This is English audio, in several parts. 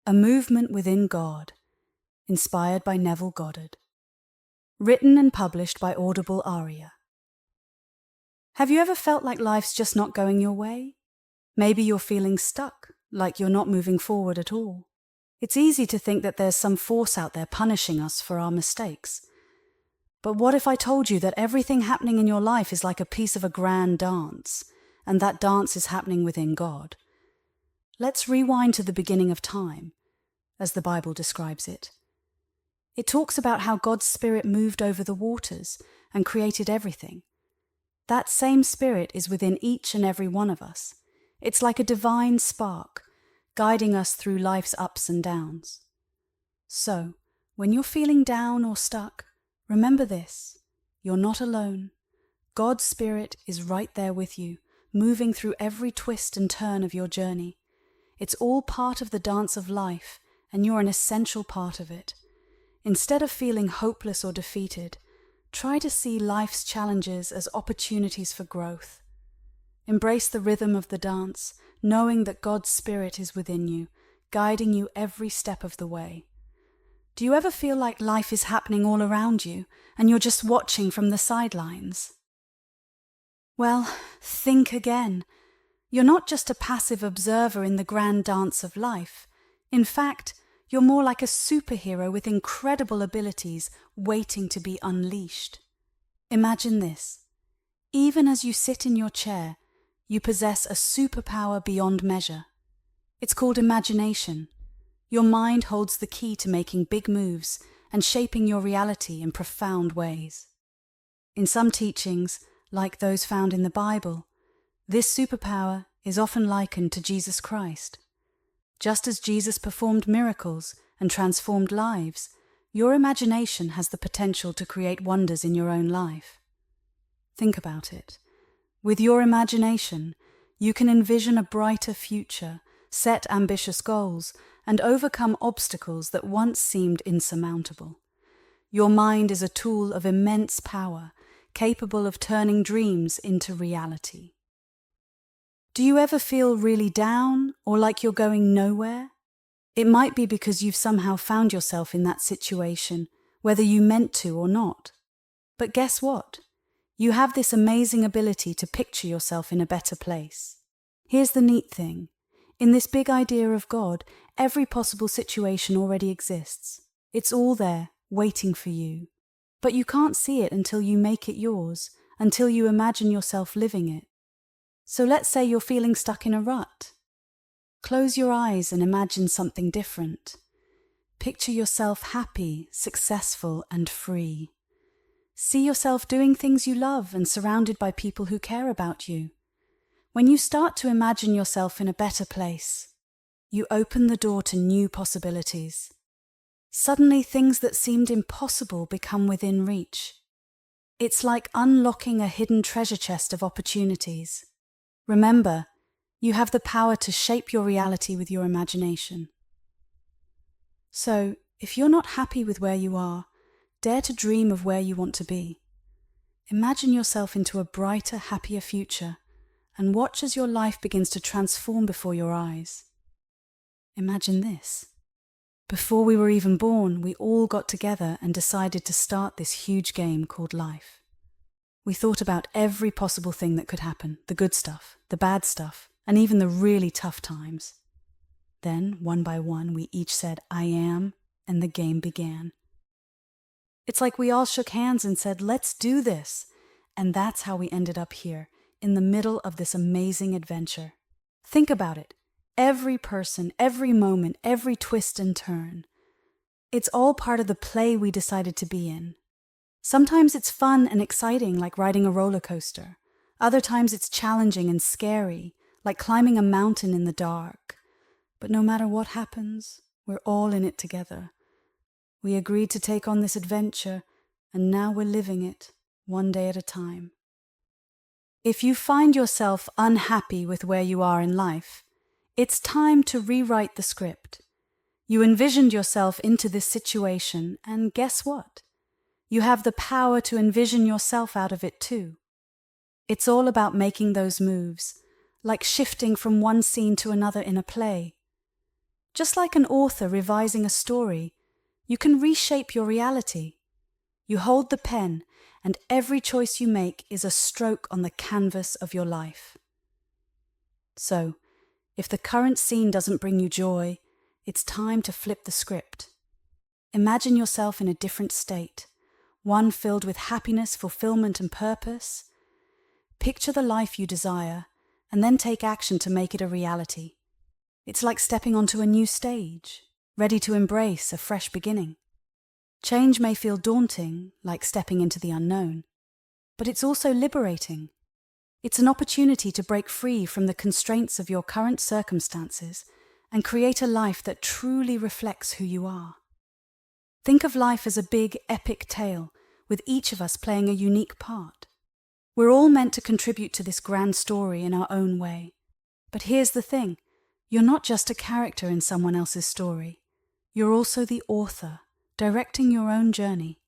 A Movement Within God, inspired by Neville. Written and published by Audible Aria. Have you ever felt like life's just not going your way? Maybe you're feeling stuck, like you're not moving forward at all. It's easy to think that there's some force out there punishing us for our mistakes. But what if I told you that everything happening in your life is like a piece of a grand dance, and that dance is happening within God? Let's rewind to the beginning of time, as the Bible describes it. It talks about how God's Spirit moved over the waters and created everything. That same Spirit is within each and every one of us. It's like a divine spark, guiding us through life's ups and downs. So, when you're feeling down or stuck, remember this: you're not alone. God's Spirit is right there with you, moving through every twist and turn of your journey. It's all part of the dance of life, and you're an essential part of it. Instead of feeling hopeless or defeated, try to see life's challenges as opportunities for growth. Embrace the rhythm of the dance, knowing that God's Spirit is within you, guiding you every step of the way. Do you ever feel like life is happening all around you, and you're just watching from the sidelines? Well, think again. You're not just a passive observer in the grand dance of life. In fact, you're more like a superhero with incredible abilities waiting to be unleashed. Imagine this. Even as you sit in your chair, you possess a superpower beyond measure. It's called imagination. Your mind holds the key to making big moves and shaping your reality in profound ways. In some teachings, like those found in the Bible, this superpower is often likened to Jesus Christ. Just as Jesus performed miracles and transformed lives, your imagination has the potential to create wonders in your own life. Think about it. With your imagination, you can envision a brighter future, set ambitious goals, and overcome obstacles that once seemed insurmountable. Your mind is a tool of immense power, capable of turning dreams into reality. Do you ever feel really down or like you're going nowhere? It might be because you've somehow found yourself in that situation, whether you meant to or not. But guess what? You have this amazing ability to picture yourself in a better place. Here's the neat thing. In this big idea of God, every possible situation already exists. It's all there, waiting for you. But you can't see it until you make it yours, until you imagine yourself living it. So let's say you're feeling stuck in a rut. Close your eyes and imagine something different. Picture yourself happy, successful, and free. See yourself doing things you love and surrounded by people who care about you. When you start to imagine yourself in a better place, you open the door to new possibilities. Suddenly, things that seemed impossible become within reach. It's like unlocking a hidden treasure chest of opportunities. Remember, you have the power to shape your reality with your imagination. So, if you're not happy with where you are, dare to dream of where you want to be. Imagine yourself into a brighter, happier future, and watch as your life begins to transform before your eyes. Imagine this. Before we were even born, we all got together and decided to start this huge game called life. We thought about every possible thing that could happen, the good stuff, the bad stuff, and even the really tough times. Then, one by one, we each said, "I am," and the game began. It's like we all shook hands and said, "Let's do this." And that's how we ended up here, in the middle of this amazing adventure. Think about it. Every person, every moment, every twist and turn. It's all part of the play we decided to be in. Sometimes it's fun and exciting, like riding a roller coaster. Other times it's challenging and scary, like climbing a mountain in the dark. But no matter what happens, we're all in it together. We agreed to take on this adventure, and now we're living it, one day at a time. If you find yourself unhappy with where you are in life, it's time to rewrite the script. You envisioned yourself into this situation, and guess what? You have the power to envision yourself out of it too. It's all about making those moves, like shifting from one scene to another in a play. Just like an author revising a story, you can reshape your reality. You hold the pen, and every choice you make is a stroke on the canvas of your life. So, if the current scene doesn't bring you joy, it's time to flip the script. Imagine yourself in a different state, one filled with happiness, fulfillment, and purpose. Picture the life you desire, and then take action to make it a reality. It's like stepping onto a new stage, ready to embrace a fresh beginning. Change may feel daunting, like stepping into the unknown, but it's also liberating. It's an opportunity to break free from the constraints of your current circumstances and create a life that truly reflects who you are. Think of life as a big, epic tale, with each of us playing a unique part. We're all meant to contribute to this grand story in our own way. But here's the thing, you're not just a character in someone else's story. You're also the author, directing your own journey.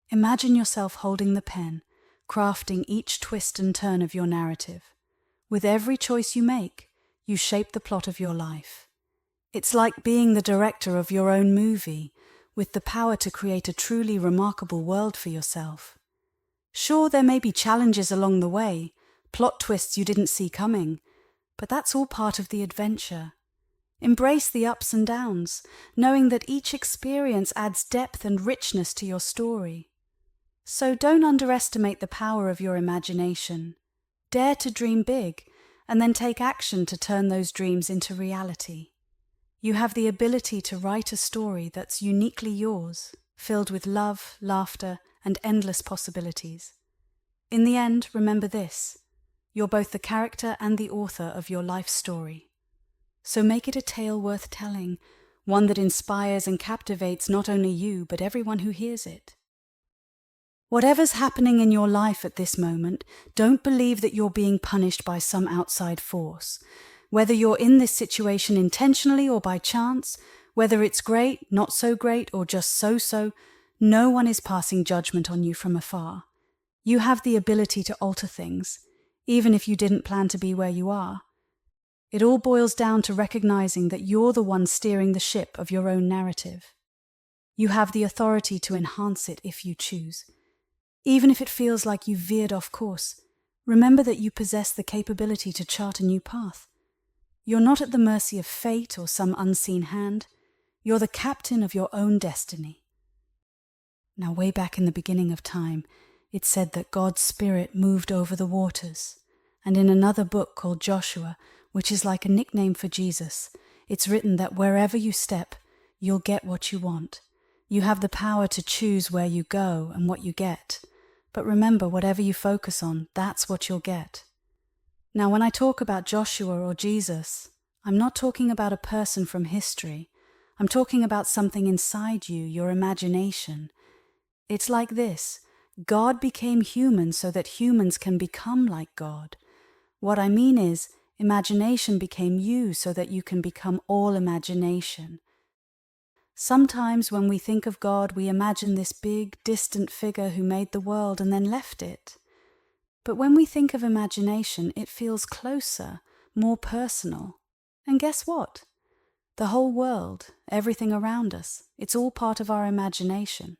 Imagine yourself holding the pen, crafting each twist and turn of your narrative. With every choice you make, you shape the plot of your life. It's like being the director of your own movie, with the power to create a truly remarkable world for yourself. Sure, there may be challenges along the way, plot twists you didn't see coming, but that's all part of the adventure. Embrace the ups and downs, knowing that each experience adds depth and richness to your story. So don't underestimate the power of your imagination. Dare to dream big, and then take action to turn those dreams into reality. You have the ability to write a story that's uniquely yours, filled with love, laughter, and endless possibilities. In the end, remember this: you're both the character and the author of your life story. So make it a tale worth telling, one that inspires and captivates not only you, but everyone who hears it. Whatever's happening in your life at this moment, don't believe that you're being punished by some outside force. Whether you're in this situation intentionally or by chance, whether it's great, not so great, or just so-so, no one is passing judgment on you from afar. You have the ability to alter things, even if you didn't plan to be where you are. It all boils down to recognizing that you're the one steering the ship of your own narrative. You have the authority to enhance it if you choose. Even if it feels like you've veered off course, remember that you possess the capability to chart a new path. You're not at the mercy of fate or some unseen hand. You're the captain of your own destiny. Now, way back in the beginning of time, it said that God's Spirit moved over the waters. And in another book called Joshua, which is like a nickname for Jesus, it's written that wherever you step, you'll get what you want. You have the power to choose where you go and what you get. But remember, whatever you focus on, that's what you'll get. Now, when I talk about Joshua or Jesus, I'm not talking about a person from history. I'm talking about something inside you, your imagination. It's like this: God became human so that humans can become like God. What I mean is, imagination became you so that you can become all imagination. Sometimes when we think of God, we imagine this big, distant figure who made the world and then left it. But when we think of imagination, it feels closer, more personal. And guess what? The whole world, everything around us, it's all part of our imagination.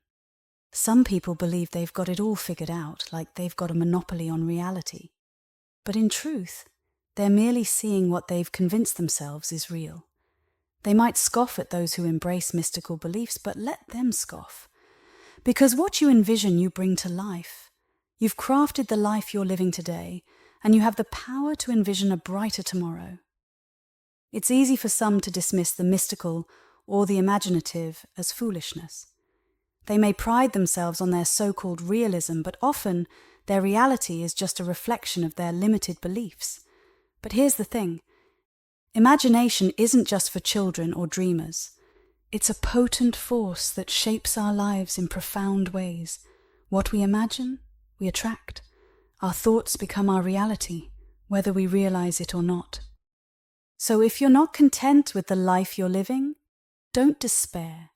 Some people believe they've got it all figured out, like they've got a monopoly on reality. But in truth, they're merely seeing what they've convinced themselves is real. They might scoff at those who embrace mystical beliefs, but let them scoff. Because what you envision, you bring to life. You've crafted the life you're living today, and you have the power to envision a brighter tomorrow. It's easy for some to dismiss the mystical or the imaginative as foolishness. They may pride themselves on their so-called realism, but often their reality is just a reflection of their limited beliefs. But here's the thing: imagination isn't just for children or dreamers. It's a potent force that shapes our lives in profound ways. What we imagine, we attract. Our thoughts become our reality, whether we realize it or not. So if you're not content with the life you're living, don't despair.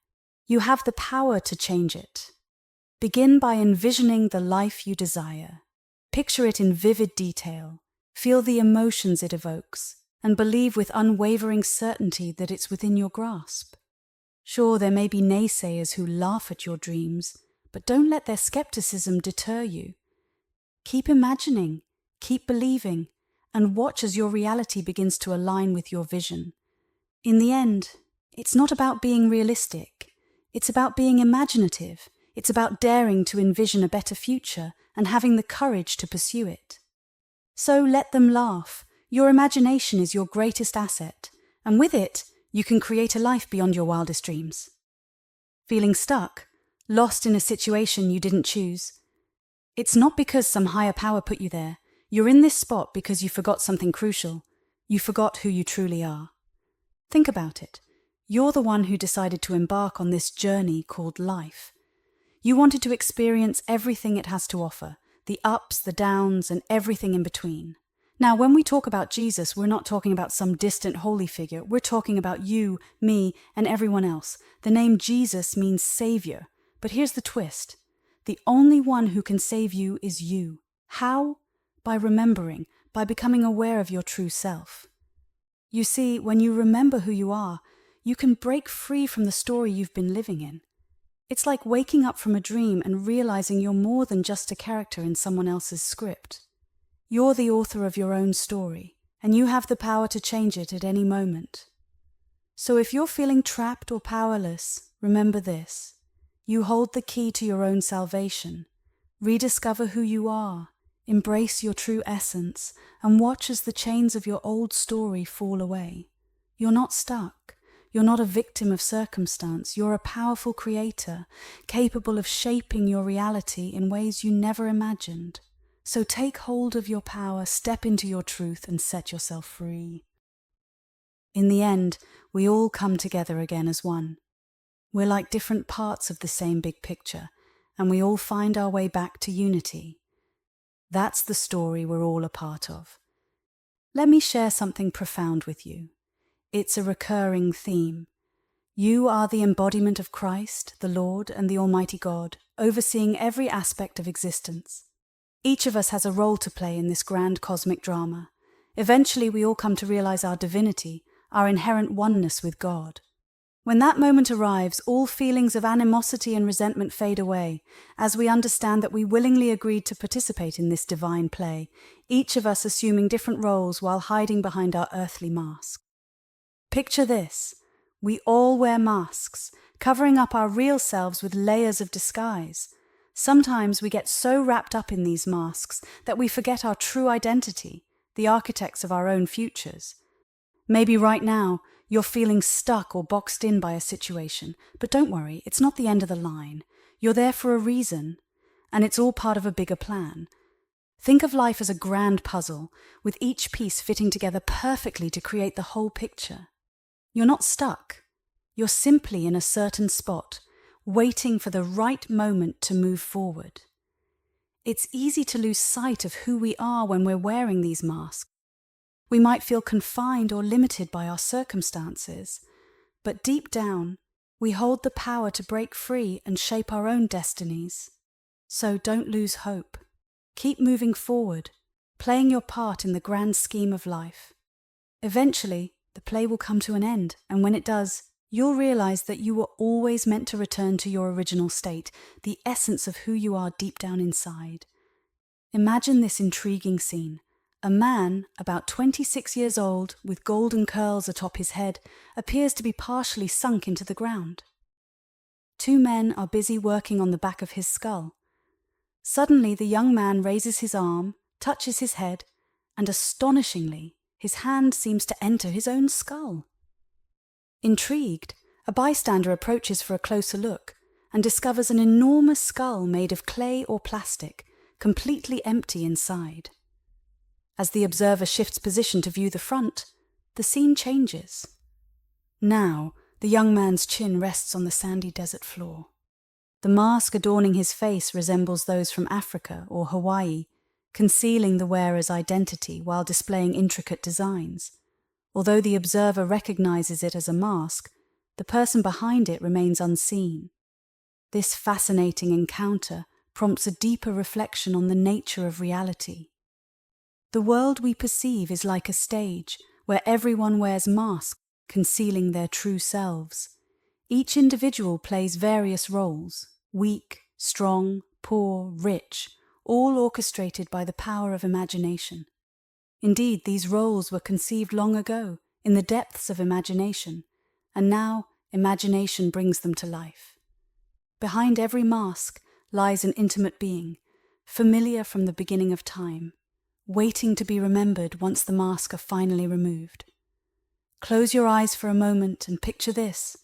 You have the power to change it. Begin by envisioning the life you desire. Picture it in vivid detail. Feel the emotions it evokes. and believe with unwavering certainty that it's within your grasp. Sure, there may be naysayers who laugh at your dreams, but don't let their skepticism deter you. Keep imagining, keep believing, and watch as your reality begins to align with your vision. In the end, it's not about being realistic. It's about being imaginative. It's about daring to envision a better future and having the courage to pursue it. So let them laugh. Your imagination is your greatest asset, and with it, you can create a life beyond your wildest dreams. Feeling stuck, lost in a situation you didn't choose? It's not because some higher power put you there. You're in this spot because you forgot something crucial. You forgot who you truly are. Think about it. You're the one who decided to embark on this journey called life. You wanted to experience everything it has to offer, the ups, the downs, and everything in between. Now, when we talk about Jesus, we're not talking about some distant holy figure. We're talking about you, me, and everyone else. The name Jesus means Savior. But here's the twist. The only one who can save you is you. How? By remembering, by becoming aware of your true self. You see, when you remember who you are, you can break free from the story you've been living in. It's like waking up from a dream and realizing you're more than just a character in someone else's script. You're the author of your own story, and you have the power to change it at any moment. So if you're feeling trapped or powerless, remember this. You hold the key to your own salvation. Rediscover who you are, embrace your true essence, and watch as the chains of your old story fall away. You're not stuck. You're not a victim of circumstance. You're a powerful creator, capable of shaping your reality in ways you never imagined. So take hold of your power, step into your truth, and set yourself free. In the end, we all come together again as one. We're like different parts of the same big picture, and we all find our way back to unity. That's the story we're all a part of. Let me share something profound with you. It's a recurring theme. You are the embodiment of Christ, the Lord, and the Almighty God, overseeing every aspect of existence. Each of us has a role to play in this grand cosmic drama. Eventually, we all come to realize our divinity, our inherent oneness with God. When that moment arrives, all feelings of animosity and resentment fade away, as we understand that we willingly agreed to participate in this divine play, each of us assuming different roles while hiding behind our earthly mask. Picture this. We all wear masks, covering up our real selves with layers of disguise. Sometimes we get so wrapped up in these masks that we forget our true identity, the architects of our own futures. Maybe right now, you're feeling stuck or boxed in by a situation, but don't worry, it's not the end of the line. You're there for a reason, and it's all part of a bigger plan. Think of life as a grand puzzle, with each piece fitting together perfectly to create the whole picture. You're not stuck. You're simply in a certain spot, waiting for the right moment to move forward. It's easy to lose sight of who we are when we're wearing these masks. We might feel confined or limited by our circumstances, but deep down, we hold the power to break free and shape our own destinies. So don't lose hope. Keep moving forward, playing your part in the grand scheme of life. Eventually, the play will come to an end, and when it does, you'll realize that you were always meant to return to your original state, the essence of who you are deep down inside. Imagine this intriguing scene. A man, about 26 years old, with golden curls atop his head, appears to be partially sunk into the ground. Two men are busy working on the back of his skull. Suddenly, the young man raises his arm, touches his head, and astonishingly, his hand seems to enter his own skull. Intrigued, a bystander approaches for a closer look and discovers an enormous skull made of clay or plastic, completely empty inside. As the observer shifts position to view the front, the scene changes. Now, the young man's chin rests on the sandy desert floor. The mask adorning his face resembles those from Africa or Hawaii, concealing the wearer's identity while displaying intricate designs. Although the observer recognizes it as a mask, the person behind it remains unseen. This fascinating encounter prompts a deeper reflection on the nature of reality. The world we perceive is like a stage where everyone wears masks, concealing their true selves. Each individual plays various roles, weak, strong, poor, rich, all orchestrated by the power of imagination. Indeed, these roles were conceived long ago, in the depths of imagination, and now imagination brings them to life. Behind every mask lies an intimate being, familiar from the beginning of time, waiting to be remembered once the masks are finally removed. Close your eyes for a moment and picture this.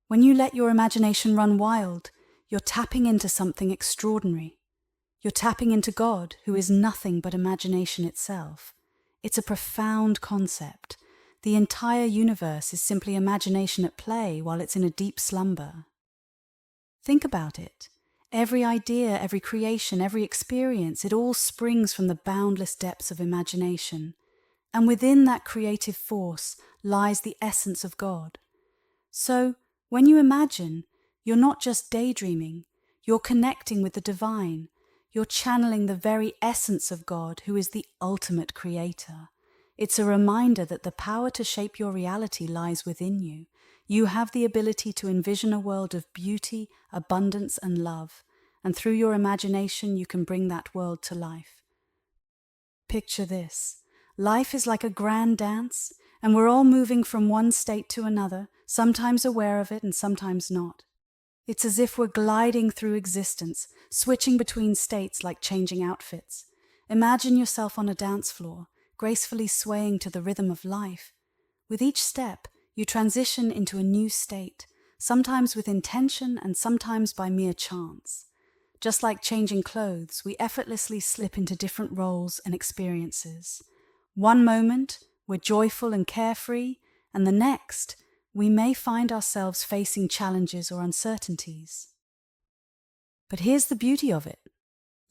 When you let your imagination run wild, you're tapping into something extraordinary. You're tapping into God, who is nothing but imagination itself. It's a profound concept. The entire universe is simply imagination at play while it's in a deep slumber. Think about it. Every idea, every creation, every experience, it all springs from the boundless depths of imagination. And within that creative force lies the essence of God. So, when you imagine, you're not just daydreaming, you're connecting with the divine. You're channeling the very essence of God, who is the ultimate creator. It's a reminder that the power to shape your reality lies within you. You have the ability to envision a world of beauty, abundance, and love, and through your imagination you can bring that world to life. Picture this. Life is like a grand dance, and we're all moving from one state to another, sometimes aware of it and sometimes not. It's as if we're gliding through existence, switching between states like changing outfits. Imagine yourself on a dance floor, gracefully swaying to the rhythm of life. With each step, you transition into a new state, sometimes with intention and sometimes by mere chance. Just like changing clothes, we effortlessly slip into different roles and experiences. One moment, we're joyful and carefree, and the next, we may find ourselves facing challenges or uncertainties. But here's the beauty of it.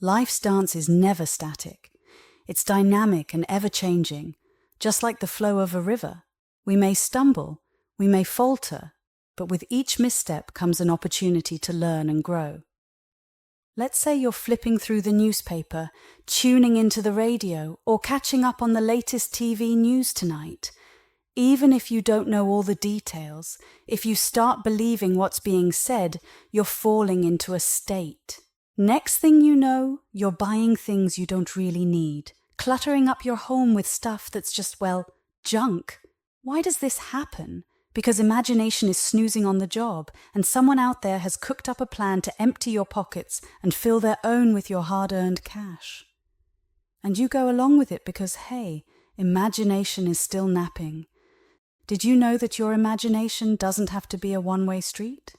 Life's dance is never static. It's dynamic and ever-changing, just like the flow of a river. We may stumble, we may falter, but with each misstep comes an opportunity to learn and grow. Let's say you're flipping through the newspaper, tuning into the radio, or catching up on the latest TV news tonight. Even if you don't know all the details, if you start believing what's being said, you're falling into a state. Next thing you know, you're buying things you don't really need, cluttering up your home with stuff that's just, junk. Why does this happen? Because imagination is snoozing on the job, and someone out there has cooked up a plan to empty your pockets and fill their own with your hard-earned cash. And you go along with it because, hey, imagination is still napping. Did you know that your imagination doesn't have to be a one-way street?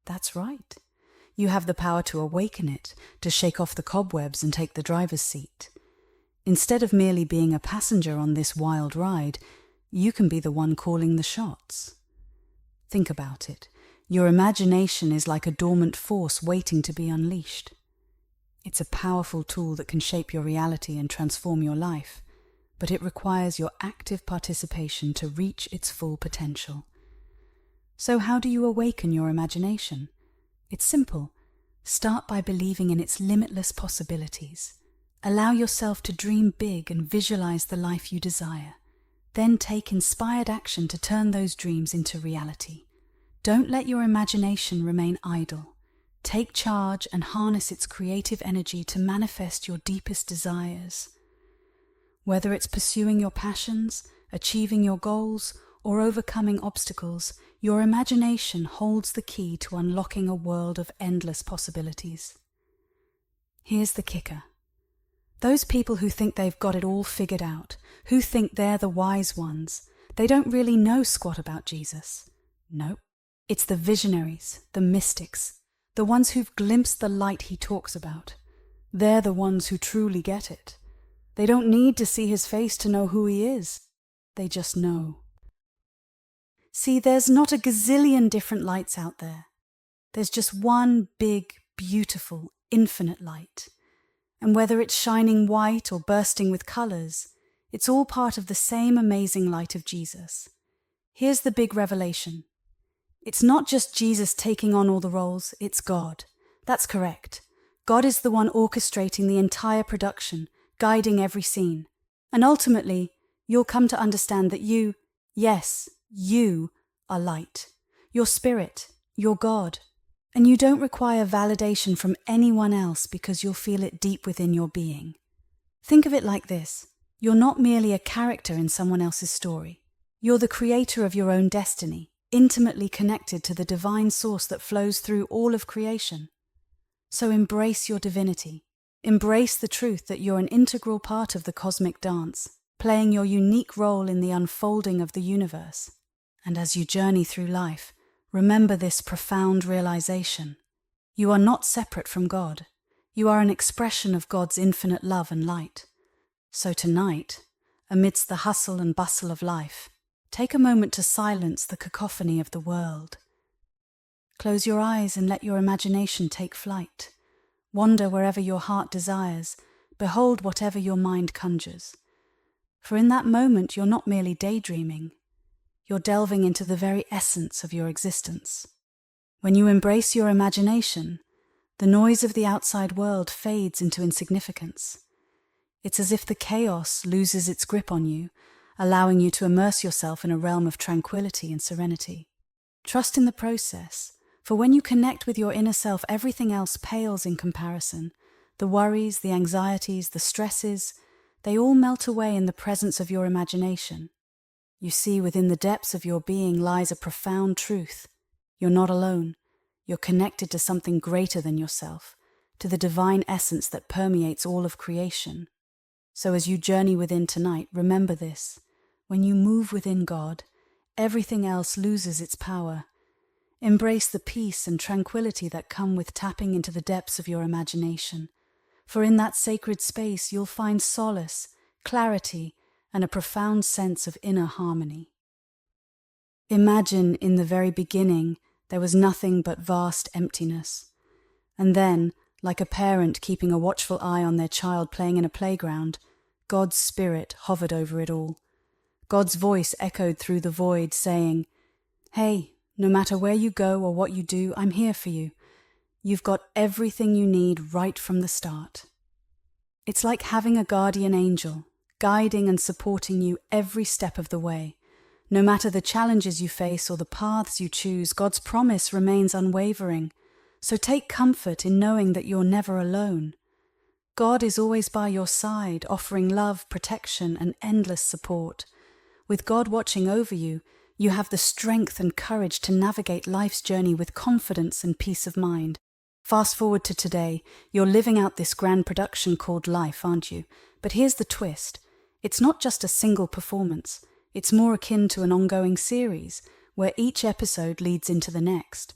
That's right. You have the power to awaken it, to shake off the cobwebs and take the driver's seat. Instead of merely being a passenger on this wild ride, you can be the one calling the shots. Think about it. Your imagination is like a dormant force waiting to be unleashed. It's a powerful tool that can shape your reality and transform your life, but it requires your active participation to reach its full potential. So how do you awaken your imagination? It's simple. Start by believing in its limitless possibilities. Allow yourself to dream big and visualize the life you desire. Then take inspired action to turn those dreams into reality. Don't let your imagination remain idle. Take charge and harness its creative energy to manifest your deepest desires. Whether it's pursuing your passions, achieving your goals, or overcoming obstacles, your imagination holds the key to unlocking a world of endless possibilities. Here's the kicker. Those people who think they've got it all figured out, who think they're the wise ones, they don't really know squat about Jesus. Nope. It's the visionaries, the mystics, the ones who've glimpsed the light he talks about. They're the ones who truly get it. They don't need to see his face to know who he is. They just know. See, there's not a gazillion different lights out there. There's just one big, beautiful, infinite light. And whether it's shining white or bursting with colors, it's all part of the same amazing light of Jesus. Here's the big revelation. It's not just Jesus taking on all the roles, it's God. That's correct. God is the one orchestrating the entire production, guiding every scene. And ultimately, you'll come to understand that you, yes, you are light, your spirit, your God, and you don't require validation from anyone else because you'll feel it deep within your being. Think of it like this. You're not merely a character in someone else's story. You're the creator of your own destiny, intimately connected to the divine source that flows through all of creation. So embrace your divinity. Embrace the truth that you're an integral part of the cosmic dance, playing your unique role in the unfolding of the universe. And as you journey through life, remember this profound realization. You are not separate from God. You are an expression of God's infinite love and light. So tonight, amidst the hustle and bustle of life, take a moment to silence the cacophony of the world. Close your eyes and let your imagination take flight. Wander wherever your heart desires. Behold whatever your mind conjures. For in that moment, you're not merely daydreaming. You're delving into the very essence of your existence. When you embrace your imagination, the noise of the outside world fades into insignificance. It's as if the chaos loses its grip on you, allowing you to immerse yourself in a realm of tranquility and serenity. Trust in the process, for when you connect with your inner self, everything else pales in comparison. The worries, the anxieties, the stresses, they all melt away in the presence of your imagination. You see, within the depths of your being lies a profound truth. You're not alone. You're connected to something greater than yourself, to the divine essence that permeates all of creation. So as you journey within tonight, remember this. When you move within God, everything else loses its power. Embrace the peace and tranquility that come with tapping into the depths of your imagination. For in that sacred space, you'll find solace, clarity, and a profound sense of inner harmony. Imagine in the very beginning, there was nothing but vast emptiness. And then, like a parent keeping a watchful eye on their child playing in a playground, God's Spirit hovered over it all. God's voice echoed through the void, saying, "Hey, no matter where you go or what you do, I'm here for you. You've got everything you need right from the start." It's like having a guardian angel, guiding and supporting you every step of the way. No matter the challenges you face or the paths you choose, God's promise remains unwavering. So take comfort in knowing that you're never alone. God is always by your side, offering love, protection, and endless support. With God watching over you, you have the strength and courage to navigate life's journey with confidence and peace of mind. Fast forward to today, you're living out this grand production called life, aren't you? But here's the twist. It's not just a single performance. It's more akin to an ongoing series, where each episode leads into the next.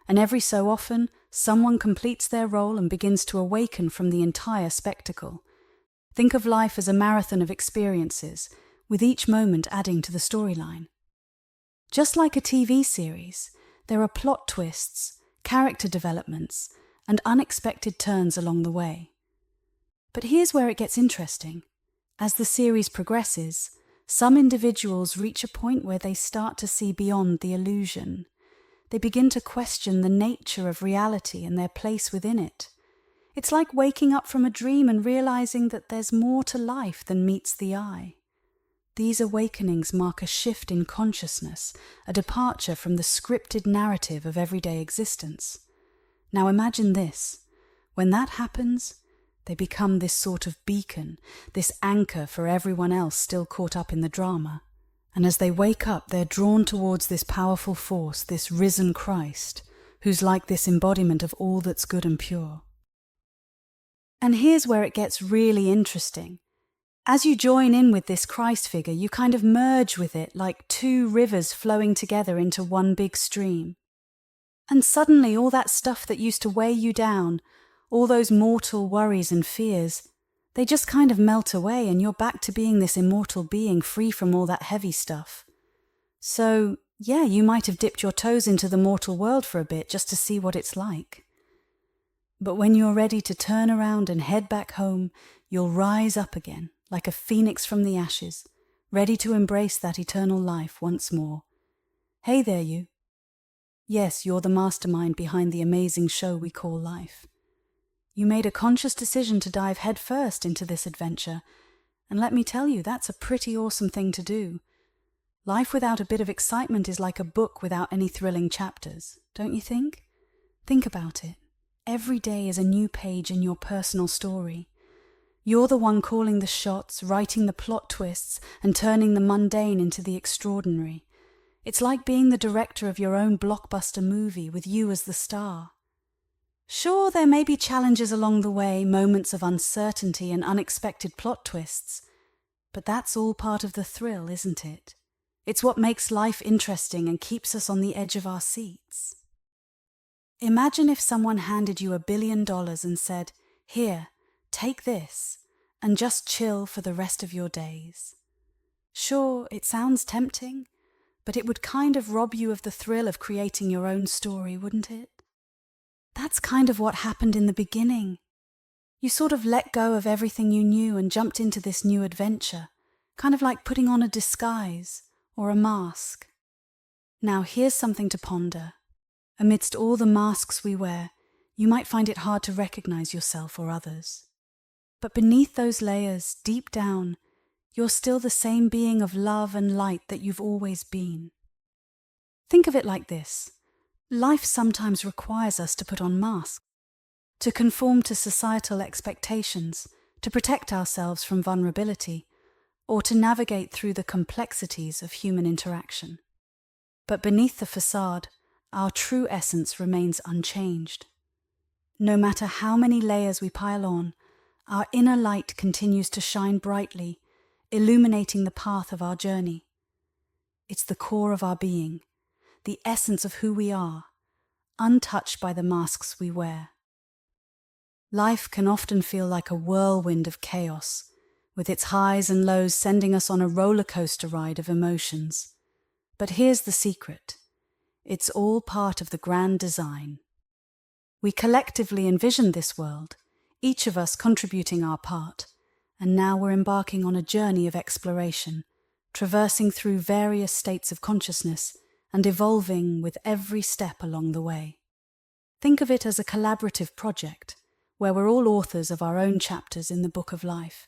And every so often, someone completes their role and begins to awaken from the entire spectacle. Think of life as a marathon of experiences, with each moment adding to the storyline. Just like a TV series, there are plot twists, character developments, and unexpected turns along the way. But here's where it gets interesting. As the series progresses, some individuals reach a point where they start to see beyond the illusion. They begin to question the nature of reality and their place within it. It's like waking up from a dream and realizing that there's more to life than meets the eye. These awakenings mark a shift in consciousness, a departure from the scripted narrative of everyday existence. Now imagine this. When that happens, they become this sort of beacon, this anchor for everyone else still caught up in the drama. And as they wake up, they're drawn towards this powerful force, this risen Christ, who's like this embodiment of all that's good and pure. And here's where it gets really interesting. As you join in with this Christ figure, you kind of merge with it like two rivers flowing together into one big stream. And suddenly all that stuff that used to weigh you down, all those mortal worries and fears, they just kind of melt away and you're back to being this immortal being free from all that heavy stuff. So, yeah, you might have dipped your toes into the mortal world for a bit just to see what it's like. But when you're ready to turn around and head back home, you'll rise up again, like a phoenix from the ashes, ready to embrace that eternal life once more. Hey there, you. Yes, you're the mastermind behind the amazing show we call life. You made a conscious decision to dive headfirst into this adventure, And let me tell you, that's a pretty awesome thing to do. Life without a bit of excitement is like a book without any thrilling chapters, don't you think? Think about it. Every day is a new page in your personal story. You're the one calling the shots, writing the plot twists, and turning the mundane into the extraordinary. It's like being the director of your own blockbuster movie with you as the star. Sure, there may be challenges along the way, moments of uncertainty and unexpected plot twists, but that's all part of the thrill, isn't it? It's what makes life interesting and keeps us on the edge of our seats. Imagine if someone handed you $1 billion and said, "Here, take this, and just chill for the rest of your days." Sure, it sounds tempting, but it would kind of rob you of the thrill of creating your own story, wouldn't it? That's kind of what happened in the beginning. You sort of let go of everything you knew and jumped into this new adventure, kind of like putting on a disguise or a mask. Now here's something to ponder. Amidst all the masks we wear, you might find it hard to recognize yourself or others. But beneath those layers, deep down, you're still the same being of love and light that you've always been. Think of it like this. Life sometimes requires us to put on masks, to conform to societal expectations, to protect ourselves from vulnerability, or to navigate through the complexities of human interaction. But beneath the facade, our true essence remains unchanged. No matter how many layers we pile on, our inner light continues to shine brightly, illuminating the path of our journey. It's the core of our being, the essence of who we are, untouched by the masks we wear. Life can often feel like a whirlwind of chaos, with its highs and lows sending us on a roller coaster ride of emotions. But here's the secret. It's all part of the grand design. We collectively envisioned this world, each of us contributing our part, and now we're embarking on a journey of exploration, traversing through various states of consciousness and evolving with every step along the way. Think of it as a collaborative project, where we're all authors of our own chapters in the book of life.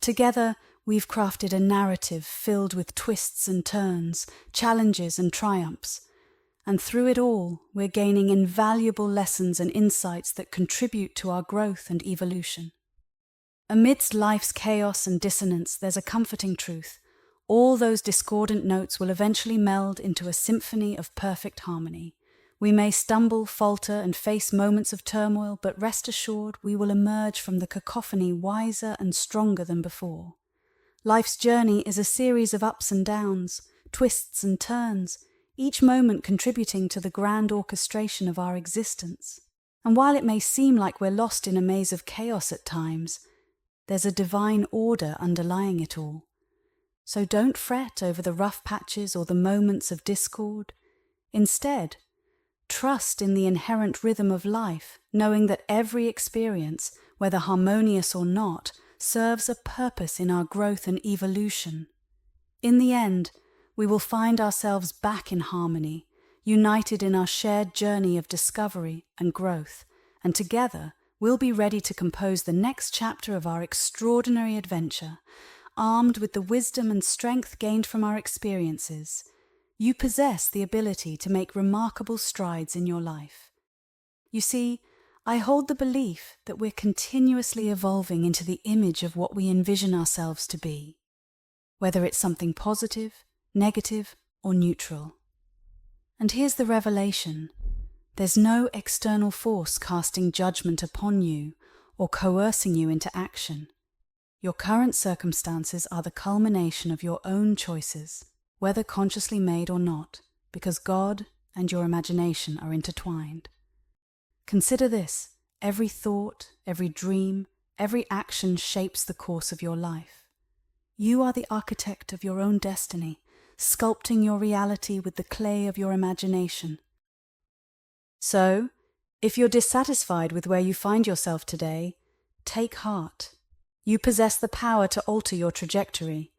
Together, we've crafted a narrative filled with twists and turns, challenges and triumphs, and through it all, we're gaining invaluable lessons and insights that contribute to our growth and evolution. Amidst life's chaos and dissonance, there's a comforting truth. All those discordant notes will eventually meld into a symphony of perfect harmony. We may stumble, falter, and face moments of turmoil, but rest assured we will emerge from the cacophony wiser and stronger than before. Life's journey is a series of ups and downs, twists and turns, each moment contributing to the grand orchestration of our existence. And while it may seem like we're lost in a maze of chaos at times, there's a divine order underlying it all. So don't fret over the rough patches or the moments of discord. Instead, trust in the inherent rhythm of life, knowing that every experience, whether harmonious or not, serves a purpose in our growth and evolution. In the end, we will find ourselves back in harmony, united in our shared journey of discovery and growth, and together we'll be ready to compose the next chapter of our extraordinary adventure, armed with the wisdom and strength gained from our experiences. You possess the ability to make remarkable strides in your life. You see, I hold the belief that we're continuously evolving into the image of what we envision ourselves to be, whether it's something positive, negative, or neutral. And here's the revelation. There's no external force casting judgment upon you or coercing you into action. Your current circumstances are the culmination of your own choices, whether consciously made or not, because God and your imagination are intertwined. Consider this: every thought, every dream, every action shapes the course of your life. You are the architect of your own destiny, sculpting your reality with the clay of your imagination. So, if you're dissatisfied with where you find yourself today, take heart. You possess the power to alter your trajectory.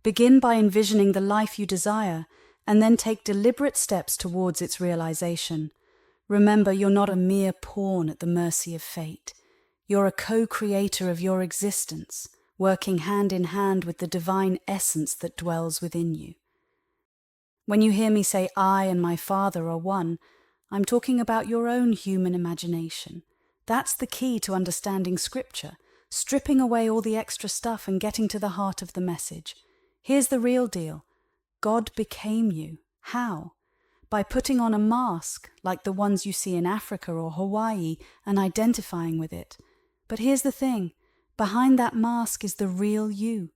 Begin by envisioning the life you desire, and then take deliberate steps towards its realization. Remember, you're not a mere pawn at the mercy of fate. You're a co-creator of your existence, working hand in hand with the divine essence that dwells within you. When you hear me say I and my Father are one, I'm talking about your own human imagination. That's the key to understanding Scripture, stripping away all the extra stuff and getting to the heart of the message. Here's the real deal. God became you. How? By putting on a mask, like the ones you see in Africa or Hawaii, and identifying with it. But here's the thing. Behind that mask is the real you,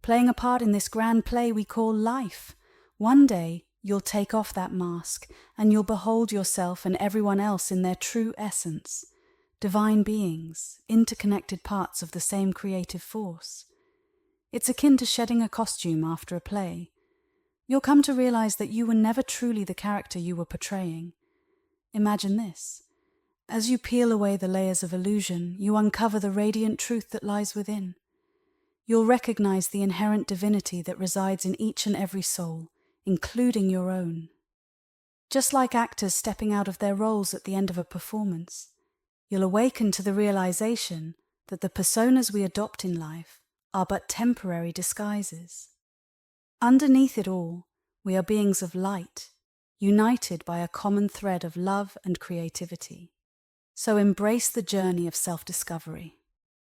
playing a part in this grand play we call life. One day, you'll take off that mask, and you'll behold yourself and everyone else in their true essence. Divine beings, interconnected parts of the same creative force. It's akin to shedding a costume after a play. You'll come to realize that you were never truly the character you were portraying. Imagine this. As you peel away the layers of illusion, you uncover the radiant truth that lies within. You'll recognize the inherent divinity that resides in each and every soul, including your own. Just like actors stepping out of their roles at the end of a performance, you'll awaken to the realization that the personas we adopt in life are but temporary disguises. Underneath it all, we are beings of light, united by a common thread of love and creativity. So embrace the journey of self-discovery.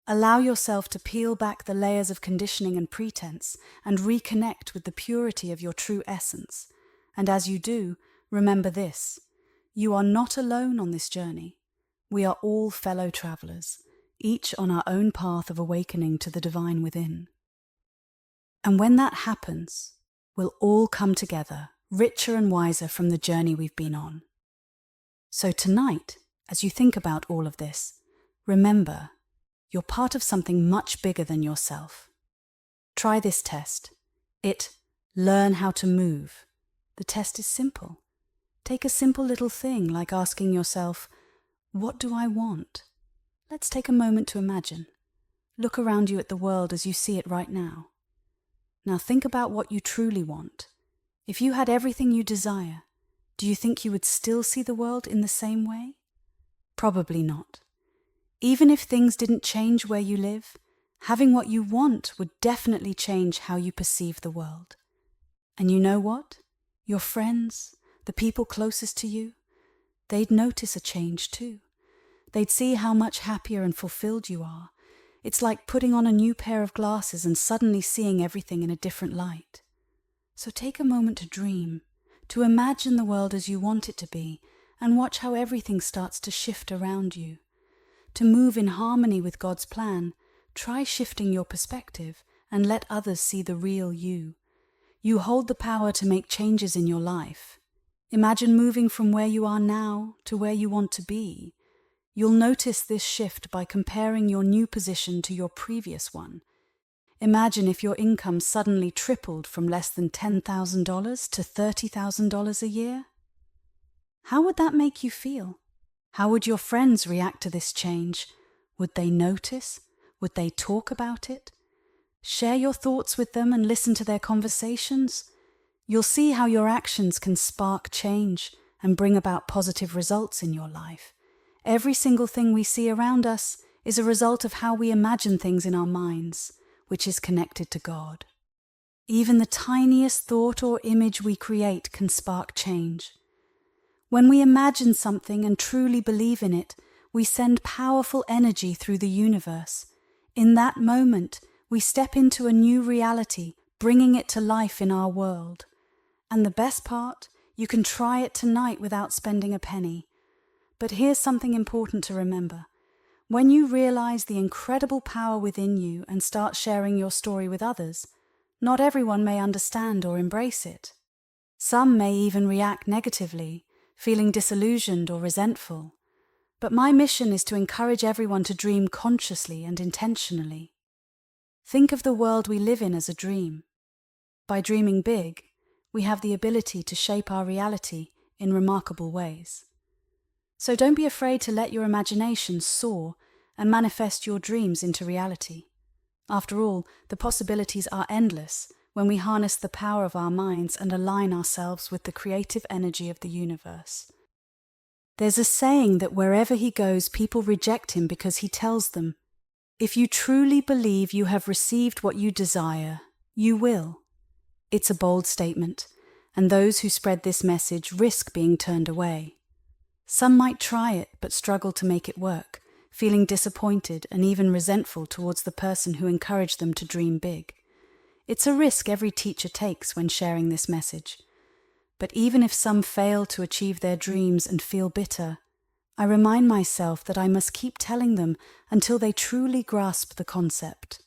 Allow yourself to peel back the layers of conditioning and pretense and reconnect with the purity of your true essence. And as you do, remember this: you are not alone on this journey. We are all fellow travelers, each on our own path of awakening to the divine within. And when that happens, we'll all come together, richer and wiser from the journey we've been on. So tonight, as you think about all of this, remember, you're part of something much bigger than yourself. Try this test. Learn how to move. The test is simple. Take a simple little thing like asking yourself, what do I want? Let's take a moment to imagine. Look around you at the world as you see it right now. Now think about what you truly want. If you had everything you desire, do you think you would still see the world in the same way? Probably not. Even if things didn't change where you live, having what you want would definitely change how you perceive the world. And you know what? Your friends, the people closest to you, they'd notice a change too. They'd see how much happier and fulfilled you are. It's like putting on a new pair of glasses and suddenly seeing everything in a different light. So take a moment to dream, to imagine the world as you want it to be, and watch how everything starts to shift around you. To move in harmony with God's plan, try shifting your perspective and let others see the real you. You hold the power to make changes in your life. Imagine moving from where you are now to where you want to be. You'll notice this shift by comparing your new position to your previous one. Imagine if your income suddenly tripled from less than $10,000 to $30,000 a year. How would that make you feel? How would your friends react to this change? Would they notice? Would they talk about it? Share your thoughts with them and listen to their conversations. You'll see how your actions can spark change and bring about positive results in your life. Every single thing we see around us is a result of how we imagine things in our minds, which is connected to God. Even the tiniest thought or image we create can spark change. When we imagine something and truly believe in it, we send powerful energy through the universe. In that moment, we step into a new reality, bringing it to life in our world. And the best part, you can try it tonight without spending a penny. But here's something important to remember. When you realize the incredible power within you and start sharing your story with others, not everyone may understand or embrace it. Some may even react negatively, feeling disillusioned or resentful. But my mission is to encourage everyone to dream consciously and intentionally. Think of the world we live in as a dream. By dreaming big, we have the ability to shape our reality in remarkable ways. So don't be afraid to let your imagination soar and manifest your dreams into reality. After all, the possibilities are endless when we harness the power of our minds and align ourselves with the creative energy of the universe. There's a saying that wherever he goes, people reject him because he tells them, If you truly believe you have received what you desire, you will. It's a bold statement, and those who spread this message risk being turned away. Some might try it but struggle to make it work, feeling disappointed and even resentful towards the person who encouraged them to dream big. It's a risk every teacher takes when sharing this message. But even if some fail to achieve their dreams and feel bitter, I remind myself that I must keep telling them until they truly grasp the concept.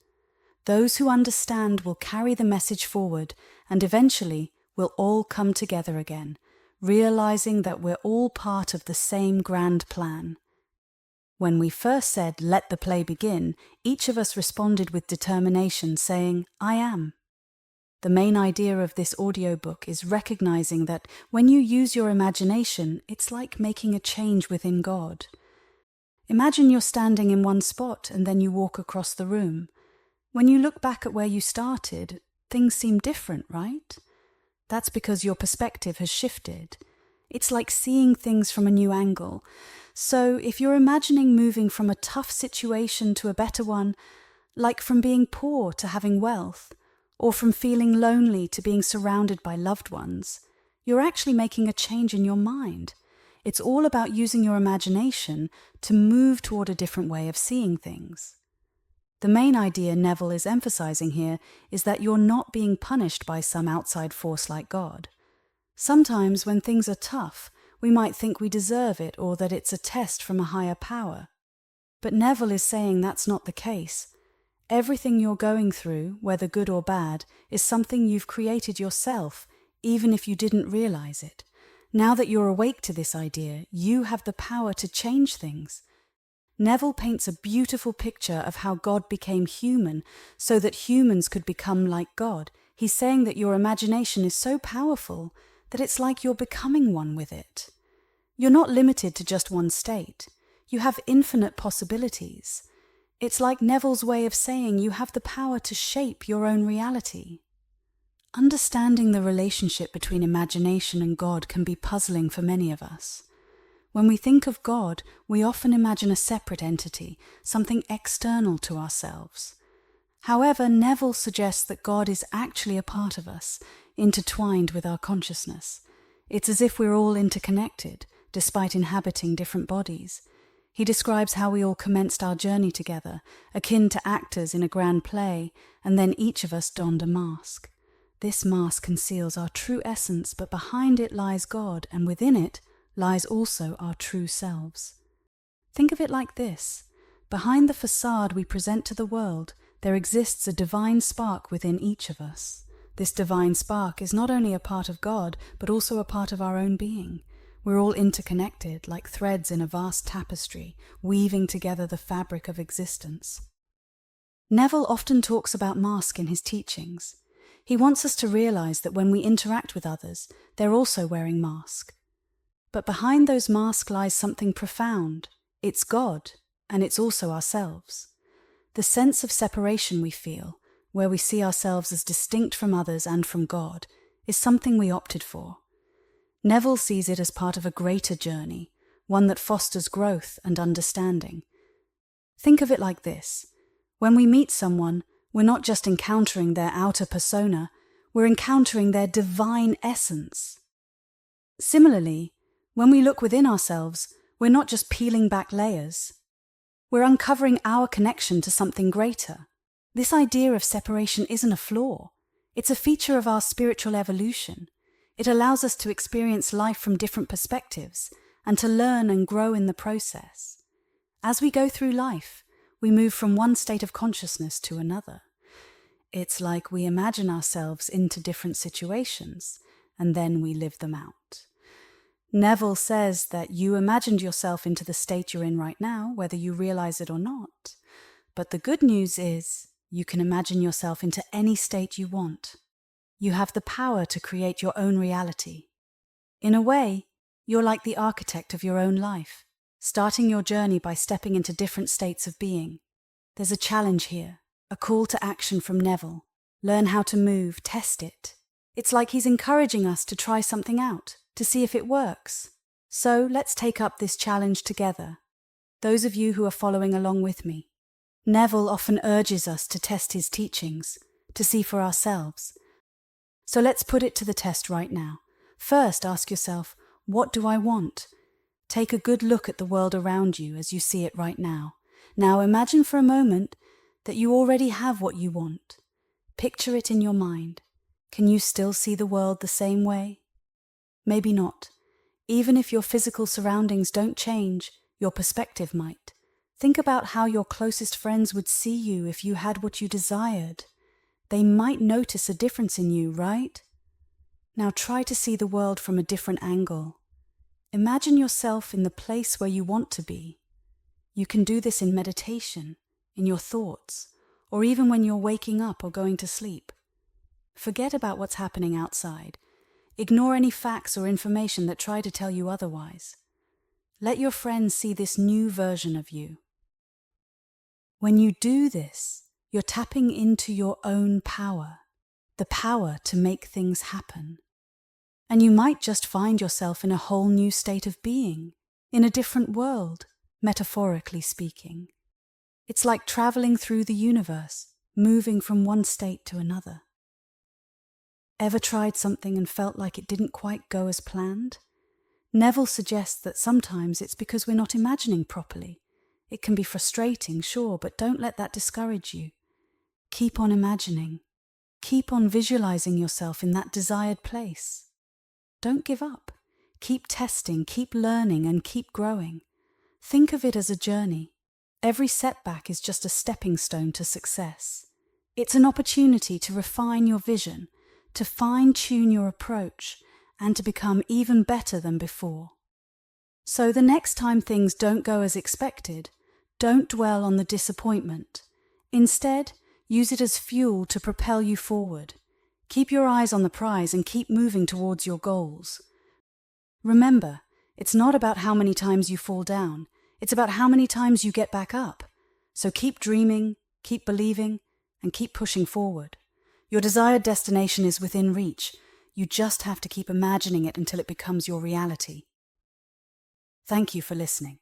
Those who understand will carry the message forward, and eventually we'll all come together again, realizing that we're all part of the same grand plan. When we first said, "Let the play begin," each of us responded with determination, saying, "I am." The main idea of this audiobook is recognizing that when you use your imagination, it's like making a change within God. Imagine you're standing in one spot and then you walk across the room. When you look back at where you started, things seem different, right? That's because your perspective has shifted. It's like seeing things from a new angle. So if you're imagining moving from a tough situation to a better one, like from being poor to having wealth, or from feeling lonely to being surrounded by loved ones, you're actually making a change in your mind. It's all about using your imagination to move toward a different way of seeing things. The main idea Neville is emphasizing here is that you're not being punished by some outside force like God. Sometimes when things are tough, we might think we deserve it or that it's a test from a higher power. But Neville is saying that's not the case. Everything you're going through, whether good or bad, is something you've created yourself, even if you didn't realize it. Now that you're awake to this idea, you have the power to change things. Neville paints a beautiful picture of how God became human so that humans could become like God. He's saying that your imagination is so powerful that it's like you're becoming one with it. You're not limited to just one state. You have infinite possibilities. It's like Neville's way of saying you have the power to shape your own reality. Understanding the relationship between imagination and God can be puzzling for many of us. When we think of God, we often imagine a separate entity, something external to ourselves. However, Neville suggests that God is actually a part of us, intertwined with our consciousness. It's as if we're all interconnected, despite inhabiting different bodies. He describes how we all commenced our journey together, akin to actors in a grand play, and then each of us donned a mask. This mask conceals our true essence, but behind it lies God, and within it lies also our true selves. Think of it like this. Behind the facade we present to the world, there exists a divine spark within each of us. This divine spark is not only a part of God, but also a part of our own being. We're all interconnected, like threads in a vast tapestry, weaving together the fabric of existence. Neville often talks about masks in his teachings. He wants us to realize that when we interact with others, they're also wearing masks. But behind those masks lies something profound. It's God, and it's also ourselves. The sense of separation we feel, where we see ourselves as distinct from others and from God, is something we opted for. Neville sees it as part of a greater journey, one that fosters growth and understanding. Think of it like this. When we meet someone, we're not just encountering their outer persona, we're encountering their divine essence. Similarly, when we look within ourselves, we're not just peeling back layers. We're uncovering our connection to something greater. This idea of separation isn't a flaw. It's a feature of our spiritual evolution. It allows us to experience life from different perspectives and to learn and grow in the process. As we go through life, we move from one state of consciousness to another. It's like we imagine ourselves into different situations, and then we live them out. Neville says that you imagined yourself into the state you're in right now, whether you realize it or not. But the good news is, you can imagine yourself into any state you want. You have the power to create your own reality. In a way, you're like the architect of your own life, starting your journey by stepping into different states of being. There's a challenge here, a call to action from Neville. Learn how to move, test it. It's like he's encouraging us to try something out, to see if it works. So let's take up this challenge together. Those of you who are following along with me. Neville often urges us to test his teachings, to see for ourselves. So let's put it to the test right now. First, ask yourself, what do I want? Take a good look at the world around you as you see it right now. Now imagine for a moment that you already have what you want. Picture it in your mind. Can you still see the world the same way? Maybe not. Even if your physical surroundings don't change, your perspective might. Think about how your closest friends would see you if you had what you desired. They might notice a difference in you, right? Now try to see the world from a different angle. Imagine yourself in the place where you want to be. You can do this in meditation, in your thoughts, or even when you're waking up or going to sleep. Forget about what's happening outside. Ignore any facts or information that try to tell you otherwise. Let your friends see this new version of you. When you do this, you're tapping into your own power, the power to make things happen. And you might just find yourself in a whole new state of being, in a different world, metaphorically speaking. It's like traveling through the universe, moving from one state to another. Ever tried something and felt like it didn't quite go as planned? Neville suggests that sometimes it's because we're not imagining properly. It can be frustrating, sure, but don't let that discourage you. Keep on imagining. Keep on visualizing yourself in that desired place. Don't give up. Keep testing, keep learning, and keep growing. Think of it as a journey. Every setback is just a stepping stone to success. It's an opportunity to refine your vision, to fine-tune your approach, and to become even better than before. So the next time things don't go as expected, don't dwell on the disappointment. Instead, use it as fuel to propel you forward. Keep your eyes on the prize and keep moving towards your goals. Remember, it's not about how many times you fall down, it's about how many times you get back up. So keep dreaming, keep believing, and keep pushing forward. Your desired destination is within reach. You just have to keep imagining it until it becomes your reality. Thank you for listening.